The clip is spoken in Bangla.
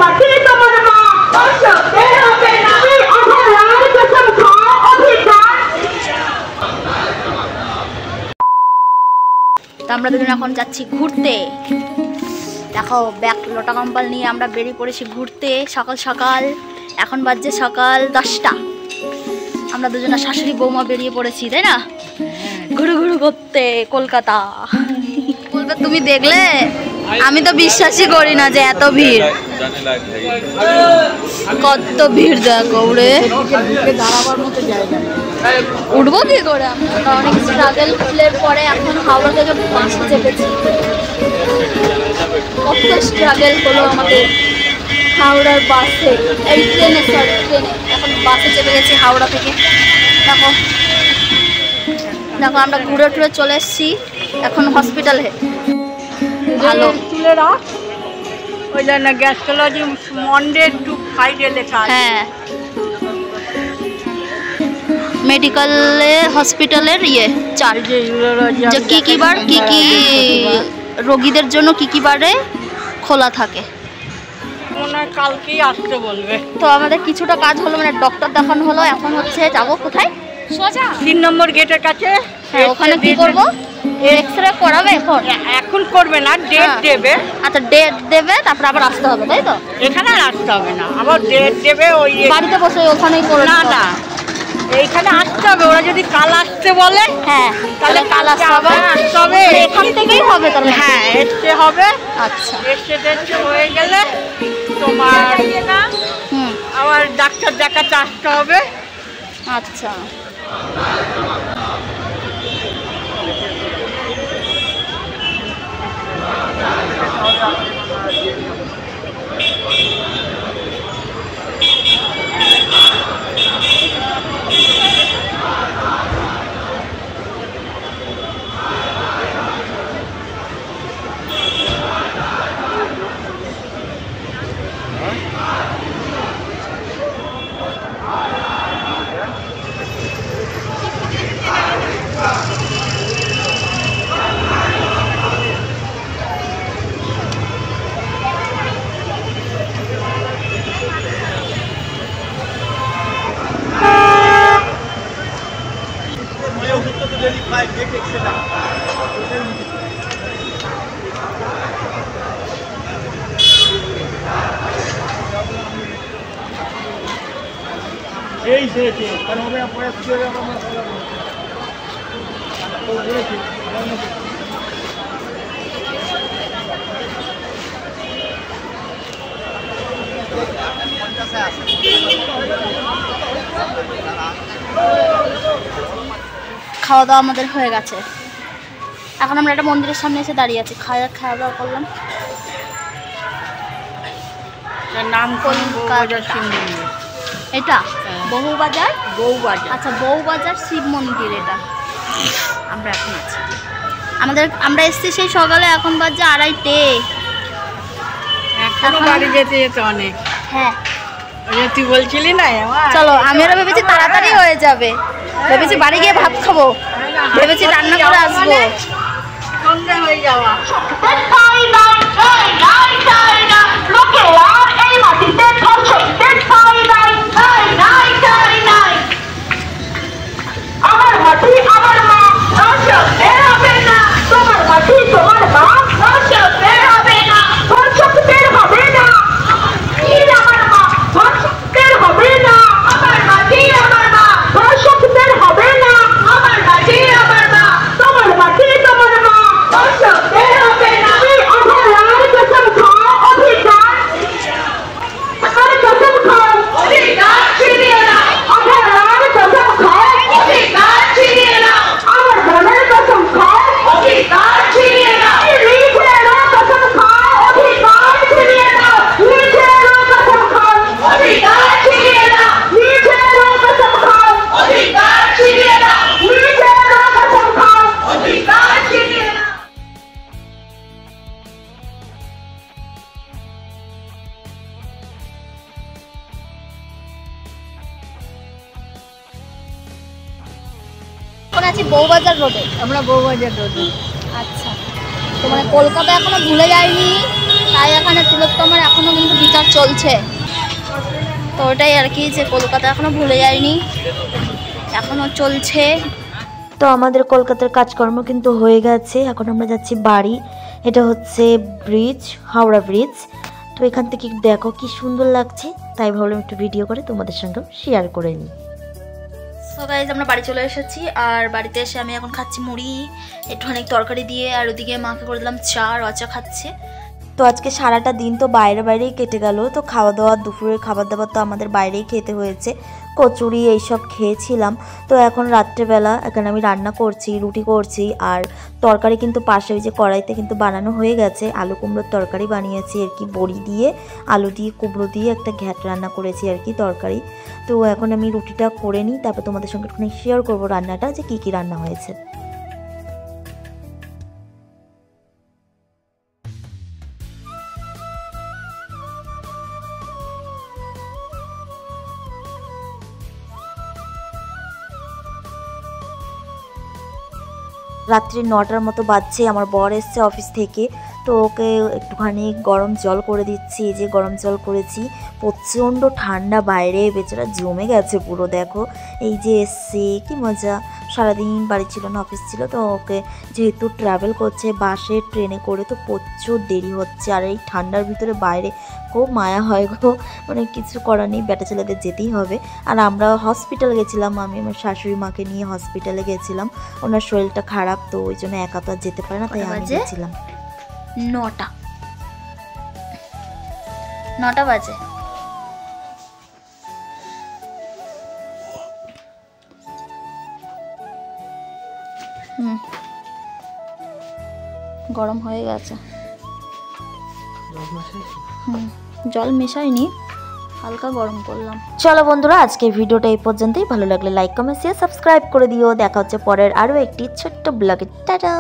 মাটি তোমার মা দর্শকদের হবে না অধরার কসম খাও অভিযান। তো আমরা দুজন এখন যাচ্ছি ঘুরতে। দেখো ব্যাগ লোটা কম্বল নিয়ে আমরা বেরিয়ে পড়েছি ঘুরতে সকাল সকাল। এখন বাজছে সকাল 10টা। আমরা দুজনা শাশুড়ি বৌমা বেরিয়ে পড়েছি, তাই না? ঘুরু ঘুরু করতে কলকাতা। বলবে তুমি দেখলে? আমি তো বিশ্বাসই করি না যে এত ভিড়। কত ভিড় দেখো উড়ে উঠবো কি করে? আমরা অনেক স্ট্রাগলের পরে এখন হাওড়া থেকে বাসে চেপেছি। কত স্ট্রাগল হলো আমাদের হাওড়ার বাসে, এই ট্রেনে এখন বাসে চেপে গেছি হাওড়া থেকে। দেখো দেখো আমরা ঘুরে টুরে চলে এসেছি এখন হসপিটালে। ভালো তুলে রাখ ওই জন্য গ্যাস্ট্রোলজি মন্ডে টু ফ্রাইডে লেখা। হ্যাঁ, মেডিকেলে হসপিটালের চাল যে কি বার কি রোগীদের জন্য কি বারে খোলা থাকে। মনে হয় কালকেই আসতে বলবে। তো আমাদের কিছুটা কাজ হলো, মানে ডক্টর দেখানো হলো। এখন হচ্ছে যাবো কোথায়? সোজা 3 নম্বর গেটের কাছে। হ্যাঁ, ওখানে কি করবো? এক্সরে করাবে এখন করবে না, ডেট দেবে। আচ্ছা, ডেট দেবে, তারপর আবার আসতে হবে, তাই তো? এখানে আর আসতে হবে না, আবার ডেট দেবে। ওই বাড়িতে বসে ওখানেই করে না না, এইখানে আসতে হবে। ওরা যদি কাল আসতে বলে, হ্যাঁ তাহলে কাল আসতে হবে। এখান থেকেই হবে তাহলে? হ্যাঁ, এসতে হবে। আচ্ছা, এসতে হয়ে গেলে তোমার আবার ডাক্তার দেখাতে আসতে হবে। আচ্ছা, এই যে কারণ আমরা প্রয়াস করে আমরা খাওয়া দাওয়া আমাদের হয়ে গেছে। এখন আমরা একটা মন্দিরের সামনে এসে দাঁড়িয়ে আছি। খাওয়া দাওয়া করলাম। নাম কলকাতা। এটা বউবাজার। বউবাজার, আচ্ছা, বউবাজার শিব মন্দির। এটা আমরা এখন আছি। আমরা এসেছি সেই সকালে, এখন বাজে 2:30। এখন বাড়ি যেতে যেতে অনেক। হ্যাঁ, তুই বলছিলি না চলো। আমিও ভেবেছি তাড়াতাড়ি হয়ে যাবে, ভেবেছি বাড়ি গিয়ে ভাত খাবো, ভেবেছি রান্না করে আসবো। সন্ধ্যা হয়ে যাওয়া। এই মাটিতে দর্শকদের আমার মাটি আমার মা দর্শকদের হবে না, তোমার মাটি তোমার মা দর্শকদের হবে না, দর্শকদের হবে না। আমার মা দর্শকদের হবে না, আমার মাটি আমার মা দর্শকদের হবে না, আমার মাটি আমার মা, তোমার মাটি তোমার মা দর্শকদের হবে না। অধরার কসম খাও অভিযান, কসম খাও অধিকার ছিনিয়ে নাও, অধরার কসম খাও অধিকার ছিনিয়ে নাও, আমার মনের কসম খাও অধিকার ছিনিয়ে নাও, নিজেরও কসম খাও অধিকার ছিনিয়ে নাও, নিজেরও কসম খাও অধিকার ছিনিয়ে নাও, নিজেরও কসম খাও অধিকার ছিনিয়ে নাও, নিজেরও কসম খাও অধিকার ছিনিয়ে নাও। এখন আছি বউবাজার রোডে। আমরা বউবাজার রোডে। আচ্ছা, তো মানে কলকাতা এখনো ভুলে যায়নি, রায় এখানে তিলোত্তমার এখনো কিন্তু বিচার চলছে। তো ওটাই আর কি, যে কলকাতা এখনো ভুলে যায়নি, এখনো চলছে। তো আমাদের কলকাতার কাজকর্ম কিন্তু হয়ে গেছে, এখন আমরা যাচ্ছি বাড়ি। এটা হচ্ছে ব্রিজ, হাওড়া ব্রিজ। তো এখান থেকে দেখো কি সুন্দর লাগছে, তাই ভাবলাম একটু ভিডিও করে তোমাদের সঙ্গে শেয়ার করে নিই। সো গাইজ আমরা বাড়ি চলে এসেছি, আর বাড়িতে এসে আমি এখন খাচ্ছি মুড়ি একটু অনেক তরকারি দিয়ে, আর ওদিকে মাকে করে দিলাম চা, রচা খাচ্ছে। তো আজকে সারাটা দিন তো বাইরেই কেটে গেল। তো খাওয়া দাওয়া, দুপুরের খাবার দাবার তো আমাদের বাইরেই খেতে হয়েছে, কচুরি এইসব খেয়েছিলাম। তো এখন রাত্রেবেলা এখানে আমি রান্না করছি, রুটি করছি, আর তরকারি কিন্তু পাশে ওই যে কড়াইতে কিন্তু বানানো হয়ে গেছে। আলু কুমড়োর তরকারি বানিয়েছি আর কি, বড়ি দিয়ে, আলু দিয়ে, কুমড়ো দিয়ে একটা ঘ্যাট রান্না করেছি আর কি তরকারি। তো এখন আমি রুটিটা করে নিই, তারপর তোমাদের সঙ্গে একটু শেয়ার করবো রান্নাটা, যে কী কী রান্না হয়েছে। রাত্রি 9টার মতো বাজছে, আমার বর এসছে অফিস থেকে। তো ওকে একটুখানি গরম জল করে দিচ্ছি, এই যে গরম জল করেছি। প্রচণ্ড ঠান্ডা বাইরে, বেচারা জমে গেছে পুরো, দেখো এই যে এসছে, কি মজা। সারাদিন বাড়ি ছিল না, অফিস ছিল। তো ওকে যেহেতু ট্রাভেল করছে বাসে ট্রেনে করে, তো প্রচুর দেরি হচ্ছে, আর এই ঠান্ডার ভিতরে বাইরে খুব মায়া হয় গো, মানে কিছু করার নেই, বেটা ছেলেদের যেতেই হবে। আর আমরা হসপিটাল গেছিলাম, আমি আমার শাশুড়ি মাকে নিয়ে হসপিটালে গেছিলাম, ওনার শরীরটা খারাপ, তো ওই জন্য একা তো আর যেতে পারে না, তাই আমি গেছিলাম। 9টা বাজে। গরম হয়ে গেছে। জল মেশাইনি, হালকা গরম করলাম। চলো বন্ধুরা, আজকে ভিডিওটা এই পর্যন্তই। ভালো লাগলে লাইক, কমেন্ট, শেয়ার, সাবস্ক্রাইব করে দিও। দেখা হচ্ছে পরের আরও একটি ছোট্ট ব্লগে। টাটা।